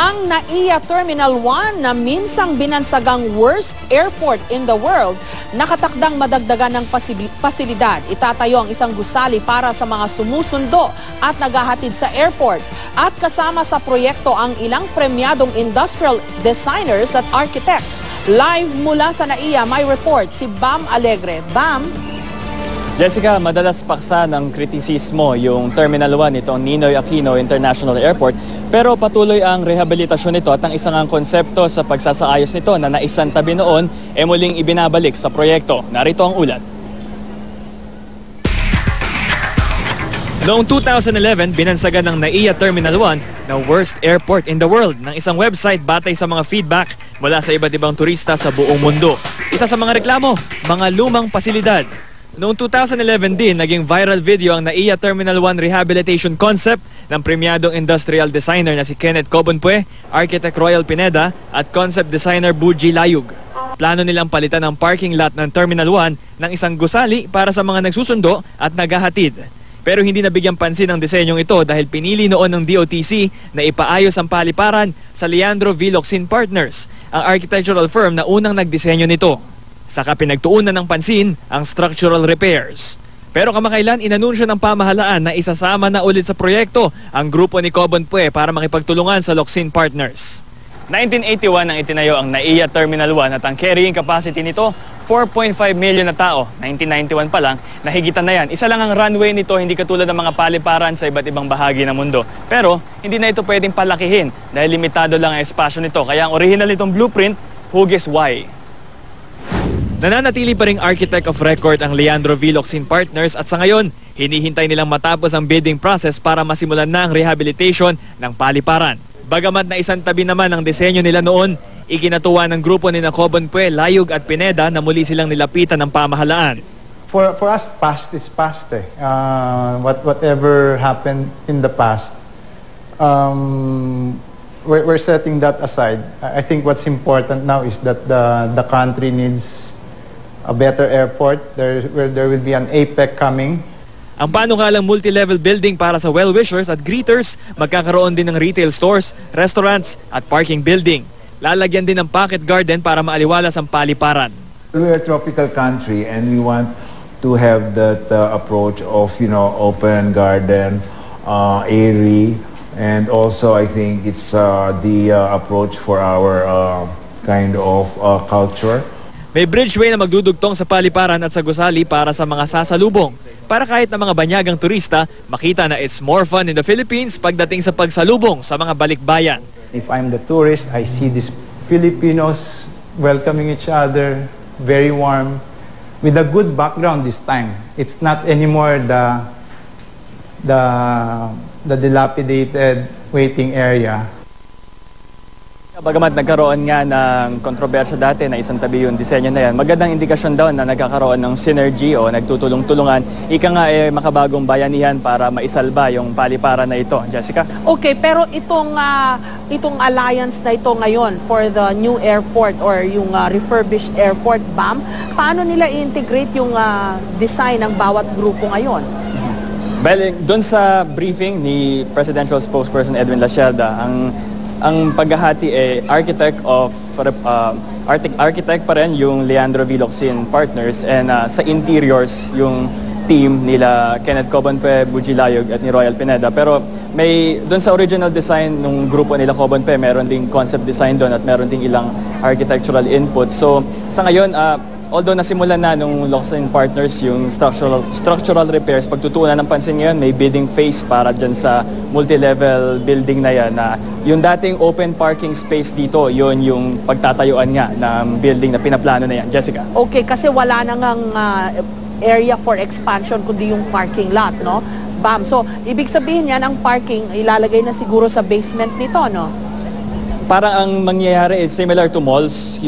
Ang NAIA Terminal 1 na minsang binansagang worst airport in the world, nakatakdang madagdagan ng pasilidad. Itatayo ang isang gusali para sa mga sumusundo at naghahatid sa airport. At kasama sa proyekto ang ilang premyadong industrial designers at architects. Live mula sa NAIA, may report si Bam Alegre. Bam? Jessica, madalas paksa ng kritisismo yung Terminal 1 nitong Ninoy Aquino International Airport, pero patuloy ang rehabilitasyon nito at ang isang konsepto sa pagsasaayos nito na naisantabi noon muling ibinabalik sa proyekto. Narito ang ulat. Noong 2011, binansagan ng NAIA Terminal 1 na worst airport in the world ng isang website batay sa mga feedback mula sa iba't ibang turista sa buong mundo. Isa sa mga reklamo, mga lumang pasilidad. Noong 2011 din, naging viral video ang NAIA Terminal 1 Rehabilitation Concept ng premyadong industrial designer na si Kenneth Cobonpue, Architect Royal Pineda at concept designer Buji Layug. Plano nilang palitan ang parking lot ng Terminal 1 ng isang gusali para sa mga nagsusundo at naghahatid. Pero hindi nabigyan pansin ang disenyong ito dahil pinili noon ng DOTC na ipaayos ang paliparan sa Leandro V. Locsin Partners, ang architectural firm na unang nagdisenyo nito. Saka pinagtuunan ng pansin ang structural repairs. Pero kamakailan inanunsyo ng pamahalaan na isasama na ulit sa proyekto ang grupo ni Cobonpue para makipagtulungan sa Locsin Partners. 1981 nang itinayo ang NAIA Terminal 1 at ang carrying capacity nito 4.5 million na tao. 1991 pa lang, nahigitan na yan. Isa lang ang runway nito, hindi katulad ng mga paliparan sa iba't ibang bahagi ng mundo. Pero hindi na ito pwedeng palakihin dahil limitado lang ang espasyo nito. Kaya ang original nitong blueprint, hugis Y. Nananatili pa ring architect of record ang Leandro V. Locsin Partners at sa ngayon, hinihintay nilang matapos ang bidding process para masimulan na ang rehabilitation ng paliparan. Bagamat na isantabi naman ang disenyo nila noon, ikinatuwa ng grupo ni Cobonpue, Layug at Pineda na muli silang nilapitan ng pamahalaan. For us, past is past. Whatever happened in the past, we're setting that aside. I think what's important now is that the country needs a better airport. There will be an APEC coming. Ang panukalang multi-level building para sa well-wishers at greeters, magkakaroon din ng retail stores, restaurants at parking building. Lalagyan din ng pocket garden para maaliwalas ang paliparan. We're a tropical country and we want to have that approach of, open garden, airy, and also I think it's the approach for our kind of culture. May bridgeway na magdudugtong sa paliparan at sa gusali para sa mga sasalubong. Para kahit na mga banyagang turista, makita na it's more fun in the Philippines pagdating sa pagsalubong sa mga balikbayan. If I'm the tourist, I see these Filipinos welcoming each other, very warm, with a good background this time. It's not anymore the dilapidated waiting area. Bagamat nagkaroon nga ng kontrobersya dati na isantabi yung disenyo na yan, magandang indikasyon daw na nagkakaroon ng synergy o nagtutulong-tulungan. Ika nga makabagong bayanihan para maisalba yung paliparan na ito. Jessica? Okay, pero itong alliance na ito ngayon for the new airport or yung refurbished airport, BAM, paano nila i-integrate yung design ng bawat grupo ngayon? Well, doon sa briefing ni Presidential Spokesperson Edwin Lacerda, ang paghahati architect pa rin yung Leandro V. Locsin Partners and sa interiors yung team nila Kenneth Cobonpue, Buji Layug at ni Royal Pineda. Pero may doon sa original design ng grupo nila Cobonpue, meron ding concept design doon at meron ding ilang architectural input. So sa ngayon, although nasimulan na nung Locsin Partners yung structural repairs, pagtutuunan ng pansin ngayon, may bidding phase para dyan sa multi-level building na yan. Na yung dating open parking space dito, yun yung pagtatayuan nga ng building na pinaplano na yan. Jessica? Okay, kasi wala nang area for expansion kundi yung parking lot, no? BAM, so ibig sabihin yan, ang parking ilalagay na siguro sa basement nito, no? Parang ang mangyayari is similar to malls,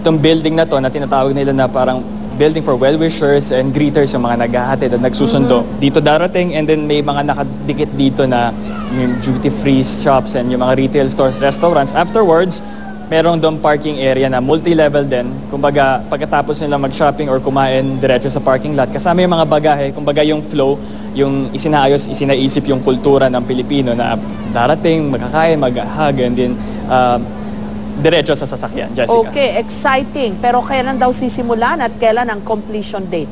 itong building na to na tinatawag nila na parang building for well-wishers and greeters, yung mga naghahatid at nagsusundo. Dito darating and then may mga nakadikit dito na yung duty-free shops and yung mga retail stores, restaurants. Afterwards, merong doon parking area na multi-level din. Kumbaga, pagkatapos nila mag-shopping or kumain diretso sa parking lot, kasama yung mga bagahe, kumbaga yung flow, yung isinaisip yung kultura ng Pilipino na darating, makakain, mag-hug, and then diretso sa sasakyan. Jessica. Okay, exciting. Pero kailan daw sisimulan at kailan ang completion date?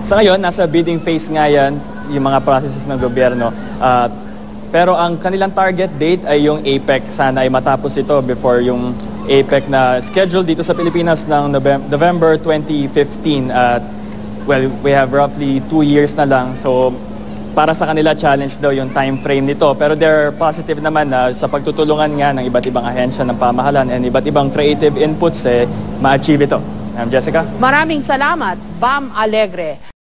Sa ngayon, nasa bidding phase nga yan, yung mga processes ng gobyerno. Pero ang kanilang target date ay yung APEC. Sana ay matapos ito before yung APEC na scheduled dito sa Pilipinas ng November 2015. Well, we have roughly 2 years na lang. So, para sa kanila, challenge daw yung time frame nito. Pero they're positive naman na sa pagtutulungan nga ng iba't ibang ahensya ng pamahalaan and iba't ibang creative inputs, ma-achieve ito. Jessica? Maraming salamat, Bam Alegre.